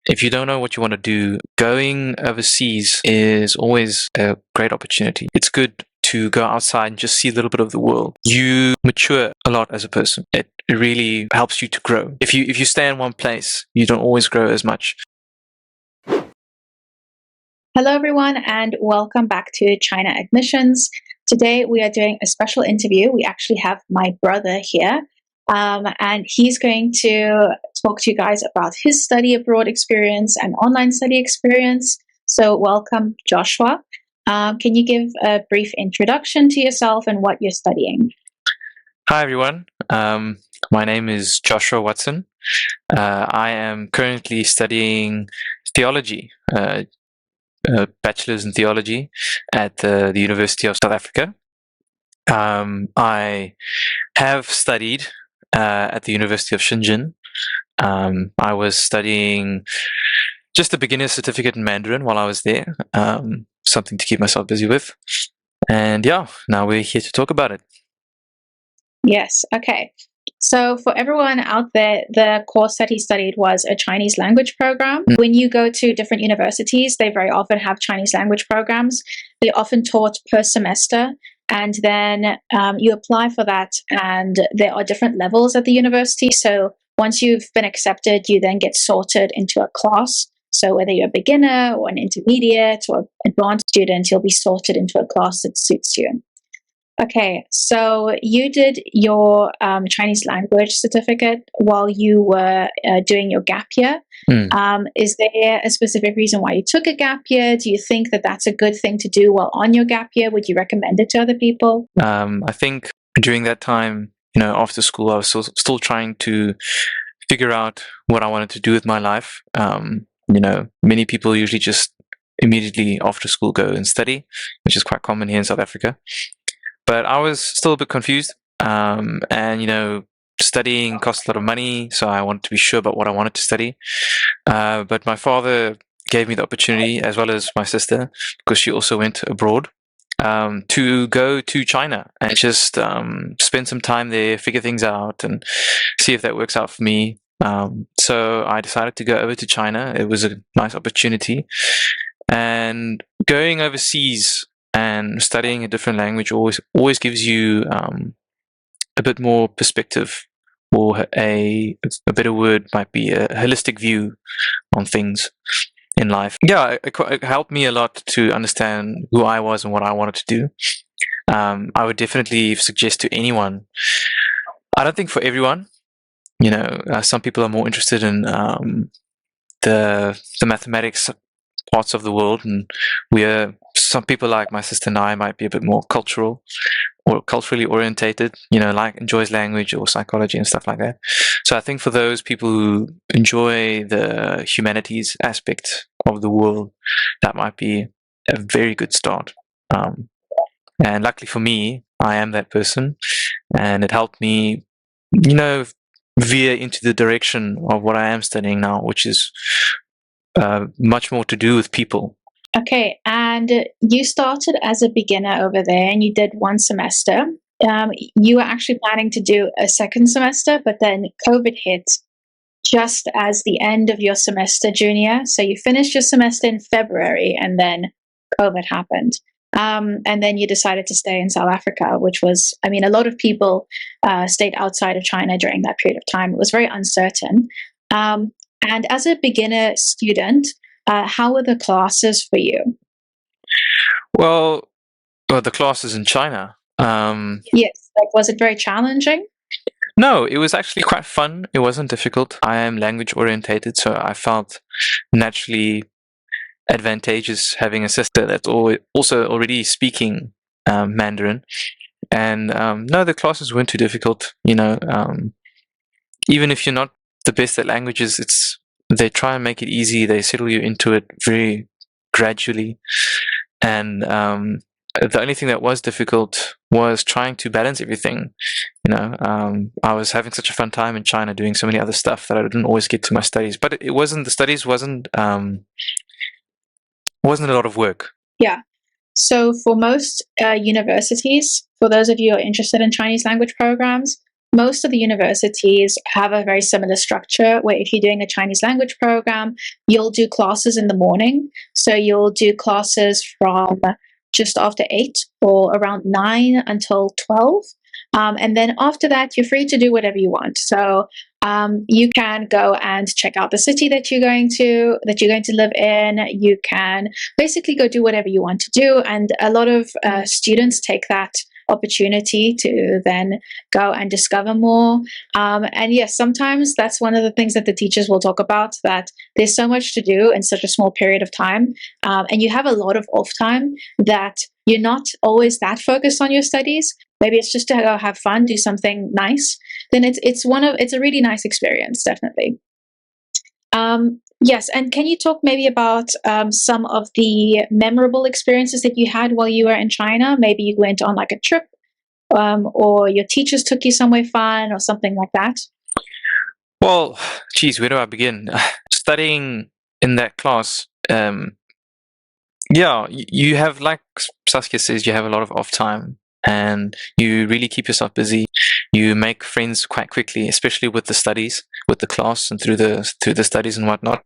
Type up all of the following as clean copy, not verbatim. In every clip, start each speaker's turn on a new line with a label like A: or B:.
A: if you don't know what you want to do, going overseas is always a great opportunity. It's good to go outside and just see a little bit of the world. You mature a lot as a person. It really helps you to grow. If you stay in one place, you don't always grow as much.
B: Hello, everyone, and welcome back to China Admissions. Today, we are doing a special interview. We actually have my brother here, and he's going to talk to you guys about his study abroad experience and online study experience. So, welcome, Joshua. Can you give a brief introduction to yourself and what you're studying?
A: Hi, everyone. My name is Joshua Watson. I am currently studying theology, a bachelor's in theology at the University of South Africa. I have studied at the University of Shenzhen. I was studying just a beginner's certificate in Mandarin while I was there, something to keep myself busy with. And yeah, now we're here to talk about it.
B: Yes, okay. So for everyone out there, the course that he studied was a Chinese language program. When you go to different universities, they very often have Chinese language programs. They're often taught per semester, and then you apply for that, and there are different levels at the university. So once you've been accepted, you then get sorted into a class. So whether you're a beginner or an intermediate or advanced student, you'll be sorted into a class that suits you. Okay, so you did your Chinese language certificate while you were doing your gap year. Is there a specific reason why you took a gap year? Do you think that that's a good thing to do while on your gap year? Would you recommend it to other people?
A: I think during that time, after school, I was still trying to figure out what I wanted to do with my life. Many people usually just immediately after school go and study, which is quite common here in South Africa. But I was still a bit confused. And studying costs a lot of money, so I wanted to be sure about what I wanted to study. But my father gave me the opportunity, as well as my sister, because she also went abroad, to go to China and just spend some time there, figure things out, and see if that works out for me. So I decided to go over to China. It was a nice opportunity. And going overseas and studying a different language always gives you a bit more perspective, or a better word might be a holistic view on things in life. Yeah, it helped me a lot to understand who I was and what I wanted to do. I would definitely suggest to anyone. I don't think for everyone. Some people are more interested in the mathematics parts of the world, and some people like my sister and I might be a bit more culturally orientated, enjoys language or psychology and stuff like that. So I think for those people who enjoy the humanities aspect of the world, that might be a very good start. And luckily for me, I am that person, and it helped me, veer into the direction of what I am studying now, which is much more to do with people.
B: Okay, and you started as a beginner over there and you did one semester. You were actually planning to do a second semester, but then COVID hit just as the end of your semester junior. So you finished your semester in February and then COVID happened. And then you decided to stay in South Africa, which was, a lot of people stayed outside of China during that period of time. It was very uncertain. And as a beginner student, how were the classes for you?
A: Well, the classes in China.
B: Yes, was it very challenging?
A: No, it was actually quite fun. It wasn't difficult. I am language orientated, so I felt naturally advantageous having a sister that's also already speaking Mandarin. And no, the classes weren't too difficult. Even if you're not the best at languages, they try and make it easy. They settle you into it very gradually. And the only thing that was difficult was trying to balance everything. I was having such a fun time in China doing so many other stuff that I didn't always get to my studies. But the studies wasn't a lot of work.
B: Yeah. So for most universities, for those of you who are interested in Chinese language programs, most of the universities have a very similar structure where if you're doing a Chinese language program, you'll do classes in the morning. So you'll do classes from just after 8 or around 9 until 12. And then after that, you're free to do whatever you want. So you can go and check out the city that you're going to live in. You can basically go do whatever you want to do. And a lot of students take that opportunity to then go and discover more. And yes, sometimes that's one of the things that the teachers will talk about, that there's so much to do in such a small period of time. And you have a lot of off time that you're not always that focused on your studies. Maybe it's just to go have fun, do something nice. Then it's a really nice experience, definitely. Yes, and can you talk maybe about some of the memorable experiences that you had while you were in China? Maybe you went on like a trip, or your teachers took you somewhere fun, or something like that.
A: Well, geez, where do I begin? Studying in that class, yeah, you have, like Saskia says, you have a lot of off time, and you really keep yourself busy. You make friends quite quickly, especially with the studies, with the class, and through the studies and whatnot.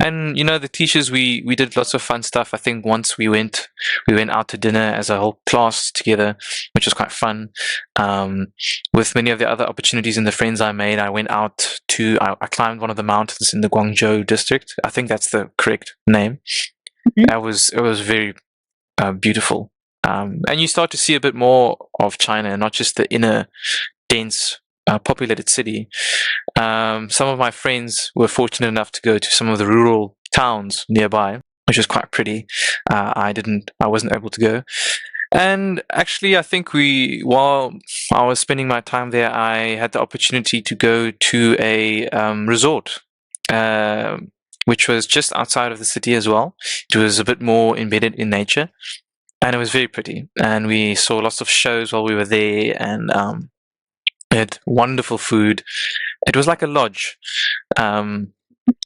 A: And the teachers, we did lots of fun stuff. I think once we went out to dinner as a whole class together, which was quite fun. With many of the other opportunities and the friends I made, I went out to I climbed one of the mountains in the Guangzhou district. I think that's the correct name.
B: Mhm.
A: It was very beautiful. And you start to see a bit more of China, and not just the inner dense populated city. Some of my friends were fortunate enough to go to some of the rural towns nearby, which was quite pretty. I wasn't able to go. And actually, I think while I was spending my time there, I had the opportunity to go to a resort, which was just outside of the city as well. It was a bit more embedded in nature, and it was very pretty. And we saw lots of shows while we were there, and we had wonderful food. It was like a lodge, and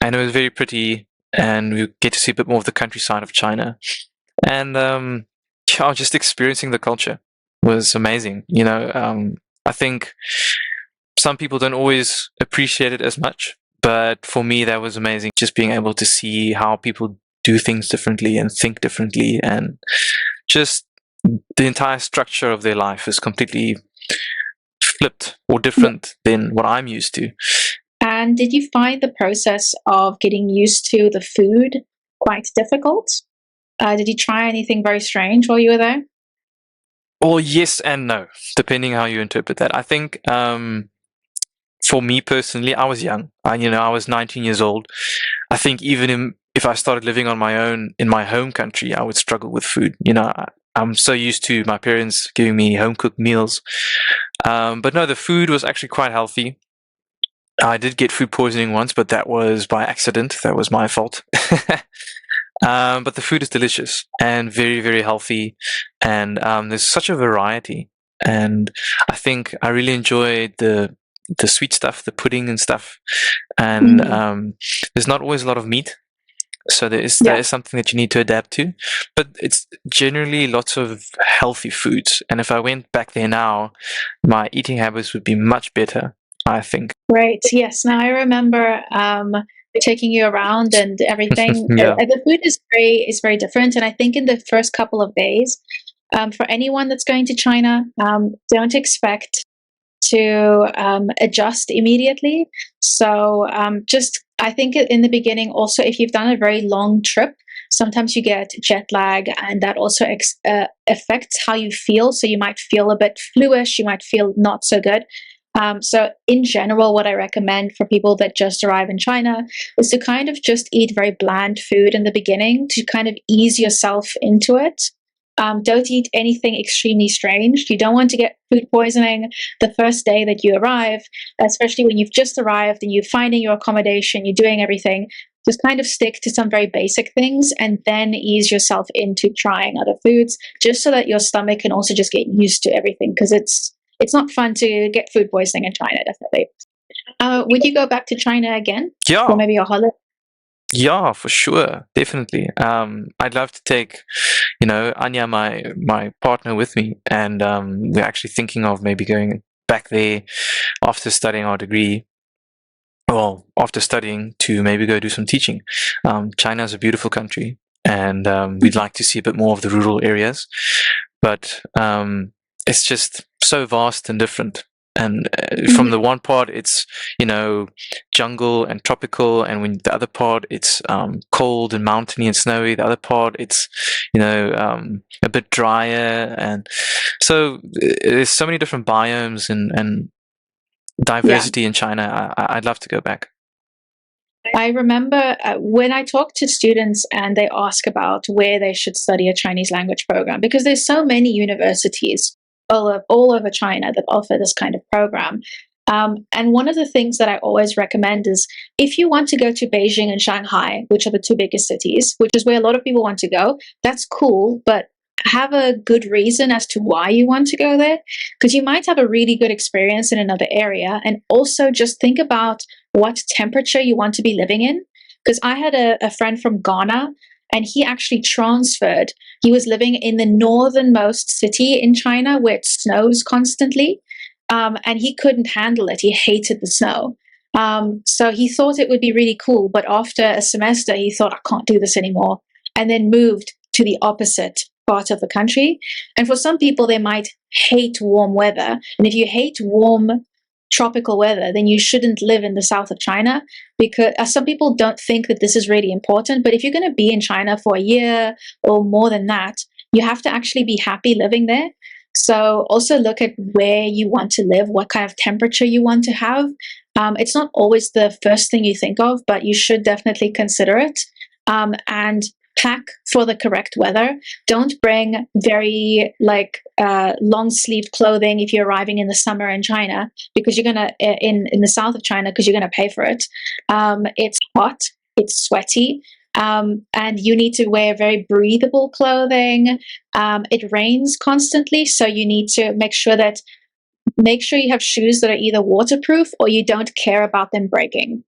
A: it was very pretty. And we get to see a bit more of the countryside of China. And just experiencing the culture was amazing. I think some people don't always appreciate it as much, but for me, that was amazing. Just being able to see how people do things differently and think differently, and just the entire structure of their life is completely flipped or different than what I'm used to.
B: And did you find the process of getting used to the food quite difficult? Did you try anything very strange while you were there?
A: Well, yes and no, depending how you interpret that. I think for me personally, I was young. I was 19 years old. I think even if I started living on my own in my home country, I would struggle with food. I'm so used to my parents giving me home cooked meals. But no, the food was actually quite healthy. I did get food poisoning once, but that was by accident. That was my fault. But the food is delicious and very, very healthy. And there's such a variety. And I think I really enjoyed the sweet stuff, the pudding and stuff. And there's not always a lot of meat. So that is something that you need to adapt to. But it's generally lots of healthy foods. And if I went back there now, my eating habits would be much better, I think.
B: Right. Yes. Now I remember taking you around and everything.
A: Yeah.
B: The food is very different, and I think in the first couple of days, for anyone that's going to China, don't expect to adjust immediately. So just I think in the beginning, also if you've done a very long trip, sometimes you get jet lag, and that also affects how you feel. So you might feel a bit fluish, you might feel not so good. So in general, what I recommend for people that just arrive in China is to kind of just eat very bland food in the beginning to kind of ease yourself into it. Don't eat anything extremely strange. You don't want to get food poisoning the first day that you arrive, especially when you've just arrived and you're finding your accommodation, you're doing everything. Just kind of stick to some very basic things and then ease yourself into trying other foods, just so that your stomach can also just get used to everything, because it's not fun to get food poisoning in China, definitely. Would you go back to China again?
A: Yeah.
B: For maybe a holiday?
A: Yeah, for sure. Definitely. I'd love to take, Anya, my partner, with me. And we're actually thinking of maybe going back there after studying our degree. Well, after studying to maybe go do some teaching. China is a beautiful country, and we'd like to see a bit more of the rural areas, but it's just so vast and different. And from the one part, it's jungle and tropical, and when the other part, it's cold and mountainy and snowy. The other part, it's a bit drier, and so there's so many different biomes and diversity in China. I'd love to go back.
B: I remember when I talk to students and they ask about where they should study a Chinese language program, because there's so many universities all over China that offer this kind of program. And one of the things that I always recommend is if you want to go to Beijing and Shanghai, which are the two biggest cities, which is where a lot of people want to go, that's cool, but have a good reason as to why you want to go there, because you might have a really good experience in another area. And also just think about what temperature you want to be living in. Because I had a friend from Ghana, and he actually transferred. He was living in the northernmost city in China where it snows constantly, and he couldn't handle it. He hated the snow. So he thought it would be really cool, but after a semester, he thought, I can't do this anymore, and then moved to the opposite part of the country. And for some people, they might hate warm weather. And if you hate warm tropical weather, then you shouldn't live in the south of China, because some people don't think that this is really important. But if you're going to be in China for a year or more than that, you have to actually be happy living there. So also look at where you want to live, what kind of temperature you want to have. It's not always the first thing you think of, but you should definitely consider it. And pack for the correct weather. Don't bring very long sleeved clothing if you're arriving in the summer in China, because you're gonna in the south of China, because you're gonna pay for it. It's hot, it's sweaty, and you need to wear very breathable clothing. It rains constantly, so you need to make sure you have shoes that are either waterproof or you don't care about them breaking.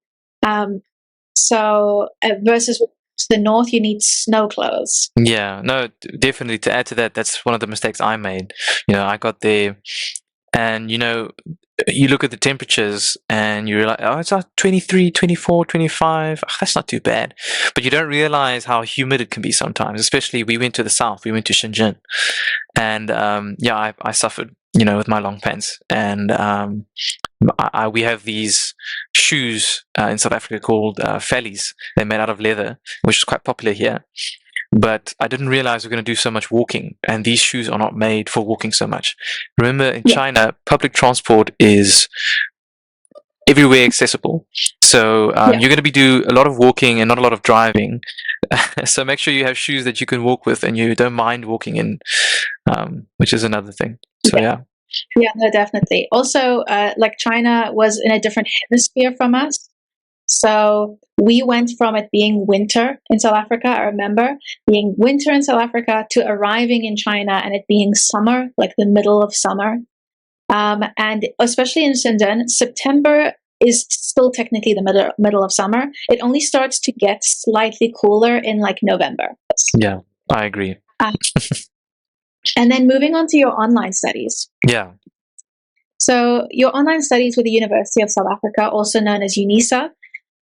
B: Versus the north, you need snow clothes.
A: Yeah, no, definitely. To add to that, that's one of the mistakes I made. I got there, and you look at the temperatures and you're like, oh, it's like 23, 24, 25. That's not too bad. But you don't realize how humid it can be sometimes, especially we went to the south, we went to Shenzhen. And I suffered, with my long pants. And we have these shoes in South Africa called fellies. They're made out of leather, which is quite popular here. But I didn't realize we're going to do so much walking, and these shoes are not made for walking so much. Remember, in China, public transport is everywhere accessible. So you're going to do a lot of walking and not a lot of driving. So make sure you have shoes that you can walk with and you don't mind walking in, which is another thing. So yeah.
B: Yeah, no, definitely. Also, China was in a different hemisphere from us. So we went from it being winter in South Africa, I remember being winter in South Africa, to arriving in China and it being summer, like the middle of summer. And especially in Shenzhen, September is still technically the middle of summer. It only starts to get slightly cooler in November.
A: Yeah, I agree.
B: And then moving on to your online studies.
A: Yeah.
B: So your online studies with the University of South Africa, also known as UNISA,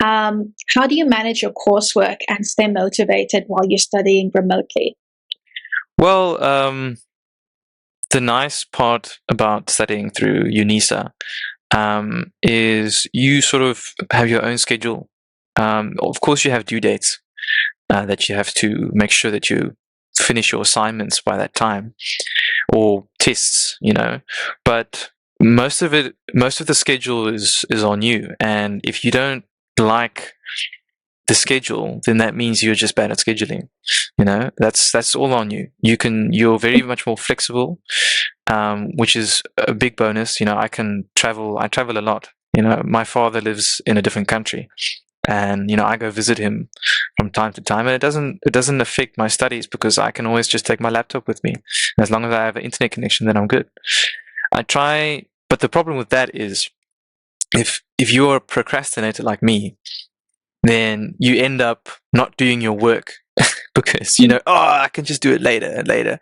B: how do you manage your coursework and stay motivated while you're studying remotely?
A: Well, the nice part about studying through UNISA is you sort of have your own schedule. Of course, you have due dates that you have to make sure that you finish your assignments by that time, or tests, but most of the schedule is on you. And if you don't like the schedule, then that means you're just bad at scheduling. That's all on you. You're very much more flexible, which is a big bonus. I travel a lot. My father lives in a different country, and I go visit him from time to time, and it doesn't affect my studies because I can always just take my laptop with me. And as long as I have an internet connection, then I'm good. But the problem with that is if you're a procrastinator like me, then you end up not doing your work because, I can just do it later.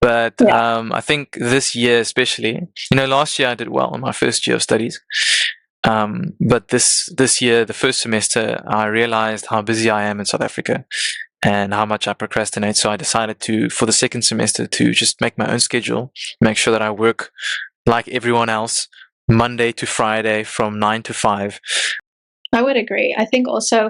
A: But
B: Yeah.
A: I think this year especially, last year I did well in my first year of studies. But this year, the first semester, I realized how busy I am in South Africa and how much I procrastinate. So I decided for the second semester, to just make my own schedule, make sure that I work like everyone else, Monday to Friday from 9 to 5.
B: I would agree. I think also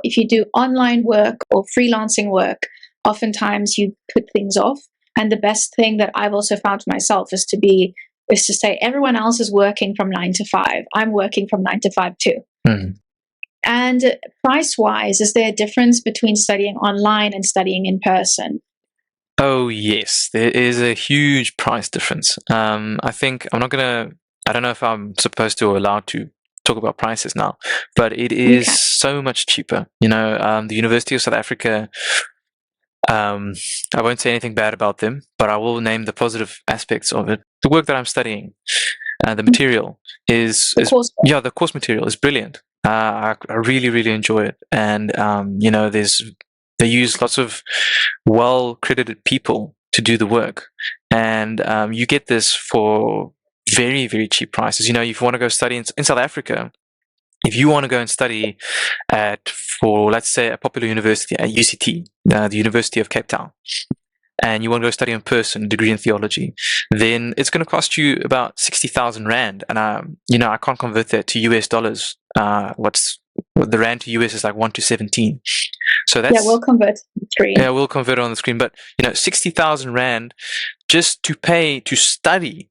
B: if you do online work or freelancing work, oftentimes you put things off. And the best thing that I've also found for myself is to say everyone else is working from 9 to 5. I'm working from 9 to 5 too.
A: Mm.
B: And price wise, is there a difference between studying online and studying in person?
A: Oh, yes, there is a huge price difference. I think I don't know if I'm supposed to or allowed to talk about prices now, but it
B: You
A: is
B: can.
A: so much cheaper. The University of South Africa, I won't say anything bad about them, but I will name the positive aspects of it. The work that I'm studying, the material
B: The course.
A: the course material is brilliant. I really, really enjoy it. And, they use lots of well credited people to do the work. And you get this for very, very cheap prices. If you want to go study in South Africa, if you want to go and study for, let's say, a popular university at UCT, the University of Cape Town, and you want to go study in person, a degree in theology, then it's going to cost you about 60,000 Rand. And, I can't convert that to US dollars. The Rand to US is like 1 to 17. So
B: Yeah, we'll convert the screen.
A: Yeah, we'll convert it on the screen. But, 60,000 Rand just to pay to study.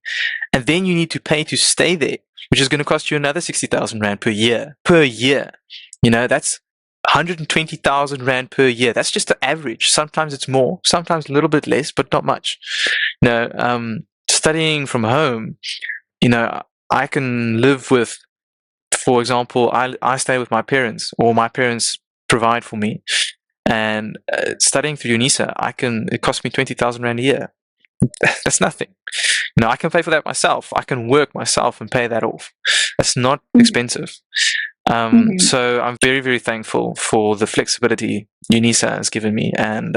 A: And then you need to pay to stay there, which is going to cost you another 60,000 Rand per year. That's 120,000 Rand per year. That's just the average. Sometimes it's more, sometimes a little bit less, but not much. Studying from home, I can live with, for example, I stay with my parents, or my parents provide for me. And studying through UNISA, it costs me 20,000 Rand a year. That's nothing. I can pay for that myself. I can work myself and pay that off. That's not expensive. So I'm very, very thankful for the flexibility UNISA has given me, and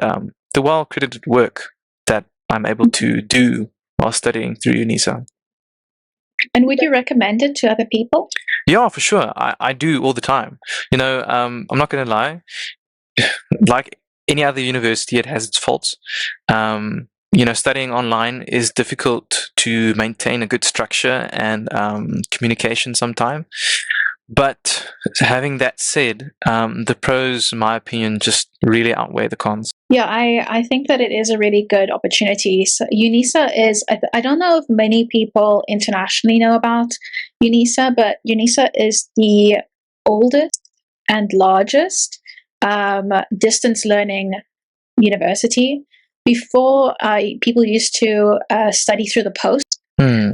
A: the well-credited work that I'm able to do while studying through UNISA.
B: And would you recommend it to other people?
A: Yeah, for sure. I do all the time. I'm not going to lie. Like any other university, it has its faults. Studying online is difficult to maintain a good structure and communication sometimes. But having that said, the pros, in my opinion, just really outweigh the cons.
B: Yeah, I think that it is a really good opportunity. So UNISA is, I don't know if many people internationally know about UNISA, but UNISA is the oldest and largest distance learning university. Before, people used to study through the post.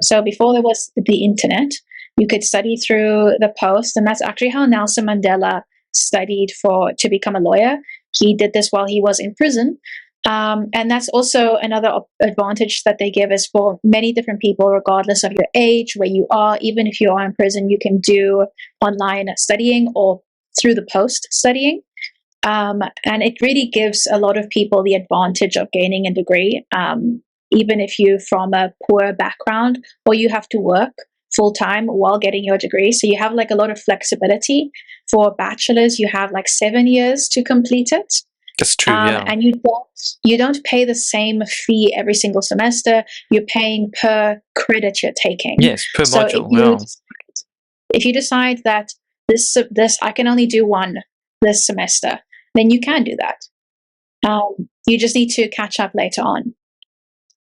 B: So before there was the internet, you could study through the post, and that's actually how Nelson Mandela studied to become a lawyer. He did this while he was in prison. And that's also another advantage that they give, is for many different people, regardless of your age, where you are. Even if you are in prison, you can do online studying or through the post studying. And it really gives a lot of people the advantage of gaining a degree, even if you're from a poor background or you have to work full-time while getting your degree. So you have like a lot of flexibility. For bachelor's, you have like 7 years to complete it.
A: That's true, yeah.
B: And you don't pay the same fee every single semester. You're paying per credit you're taking.
A: Yes, per module.
B: If you decide that this I can only do one this semester, then you can do that. You just need to catch up later on.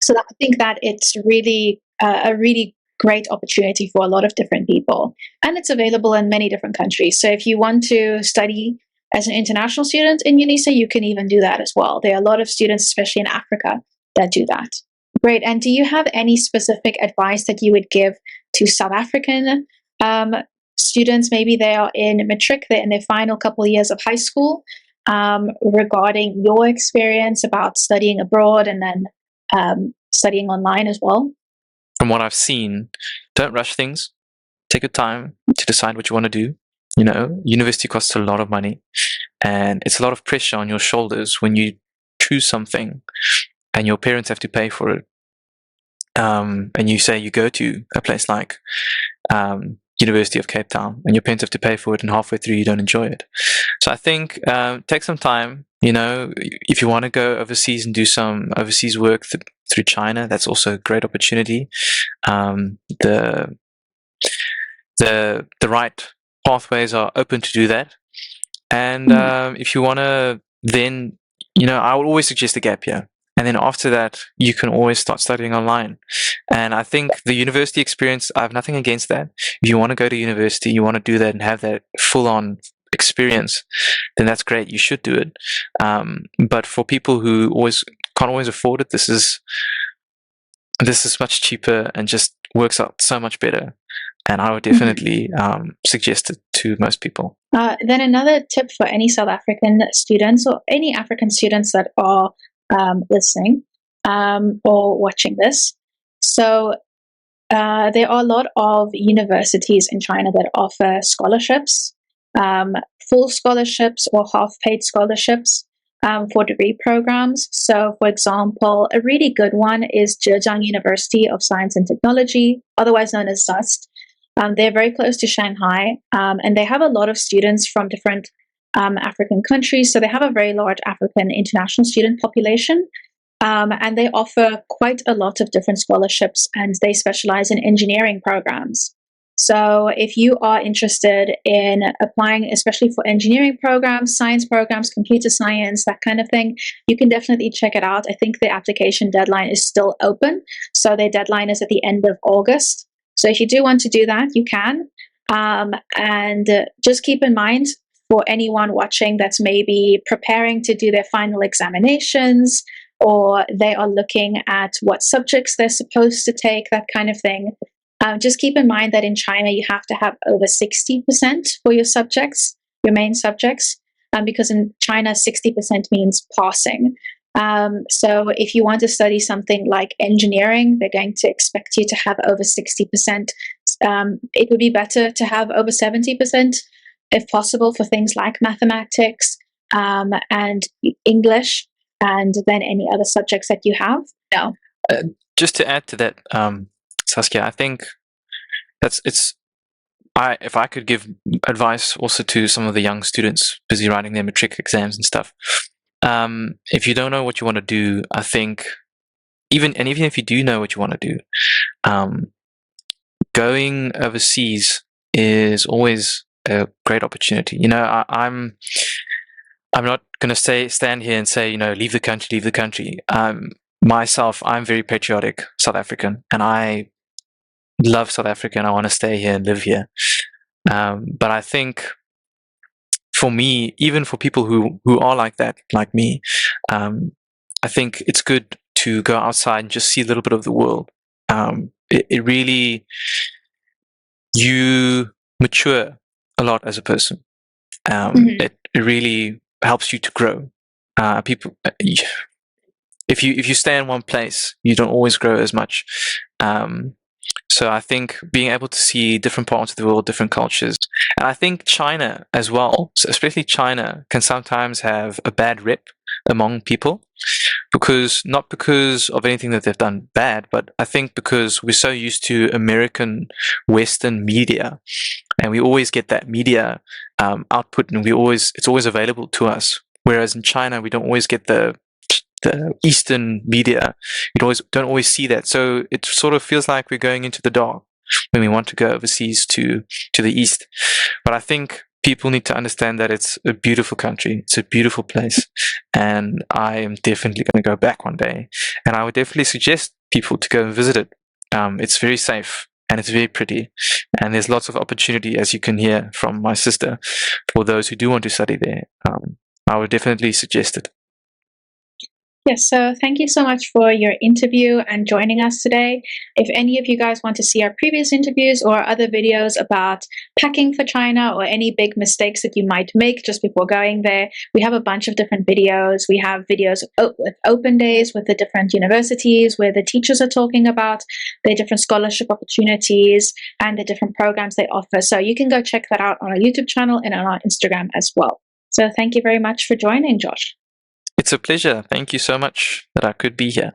B: So I think that it's really a really great opportunity for a lot of different people, and it's available in many different countries. So if you want to study as an international student in UNISA, you can even do that as well. There are a lot of students, especially in Africa, that do that. Great. And do you have any specific advice that you would give to South African students? Maybe they are in matric, they're in their final couple of years of high school, regarding your experience about studying abroad and then studying online as well?
A: From what I've seen, don't rush things. Take your time to decide what you want to do. University costs a lot of money, and it's a lot of pressure on your shoulders when you choose something and your parents have to pay for it. And you say you go to a place like University of Cape Town, and your parents have to pay for it, and halfway through you don't enjoy it. So I think take some time. If you want to go overseas and do some overseas work through China, that's also a great opportunity. The right pathways are open to do that. And if you want to, then I would always suggest a gap year. And then after that, you can always start studying online. And I think the university experience, I have nothing against that. If you want to go to university, you want to do that and have that full-on experience, then that's great. You should do it. But for people who can't always afford it, this is much cheaper and just works out so much better. And I would definitely suggest it to most people.
B: Then another tip for any South African students or any African students that are listening or watching this. So there are a lot of universities in China that offer scholarships, full scholarships or half-paid scholarships for degree programs. So, for example, a really good one is Zhejiang University of Science and Technology, otherwise known as ZUST. They're very close to Shanghai, and they have a lot of students from different African countries. So they have a very large African international student population, and they offer quite a lot of different scholarships, and they specialize in engineering programs. So if you are interested in applying, especially for engineering programs, science programs, computer science, that kind of thing, you can definitely check it out. I think the application deadline is still open. So their deadline is at the end of August. So if you do want to do that, you can. And just keep in mind, for anyone watching that's maybe preparing to do their final examinations, or they are looking at what subjects they're supposed to take, that kind of thing, just keep in mind that in China, you have to have over 60% for your subjects, your main subjects, because in China, 60% means passing. So if you want to study something like engineering, they're going to expect you to have over 60%. It would be better to have over 70%, if possible, for things like mathematics and English, and then any other subjects that you have. No.
A: Just to add to that, Saskia, I think if I could give advice also to some of the young students busy writing their matric exams and stuff, if you don't know what you want to do, I think even if you do know what you want to do, going overseas is always a great opportunity. I'm not going to stand here and say, leave the country. Myself, I'm very patriotic South African, and I love South Africa, and I want to stay here and live here. But I think for me, even for people who are like that, like me, I think it's good to go outside and just see a little bit of the world. It really, you mature a lot as a person. It really helps you to grow. If you stay in one place, you don't always grow as much. So I think being able to see different parts of the world, different cultures, and I think China as well, so especially China, can sometimes have a bad rep among people, not because of anything that they've done bad, but I think because we're so used to American Western media, and we always get that media output, and it's always available to us. Whereas in China, we don't always get the Eastern media. You don't always see that. So it sort of feels like we're going into the dark when we want to go overseas to the East. But I think people need to understand that it's a beautiful country. It's a beautiful place. And I am definitely going to go back one day. And I would definitely suggest people to go and visit it. It's very safe and it's very pretty. And there's lots of opportunity, as you can hear from my sister, for those who do want to study there. I would definitely suggest it.
B: Yes, so thank you so much for your interview and joining us today. If any of you guys want to see our previous interviews or other videos about packing for China or any big mistakes that you might make just before going there, we have a bunch of different videos. We have videos with open days with the different universities where the teachers are talking about the different scholarship opportunities and the different programs they offer. So you can go check that out on our YouTube channel and on our Instagram as well. So thank you very much for joining, Josh.
A: It's a pleasure. Thank you so much that I could be here.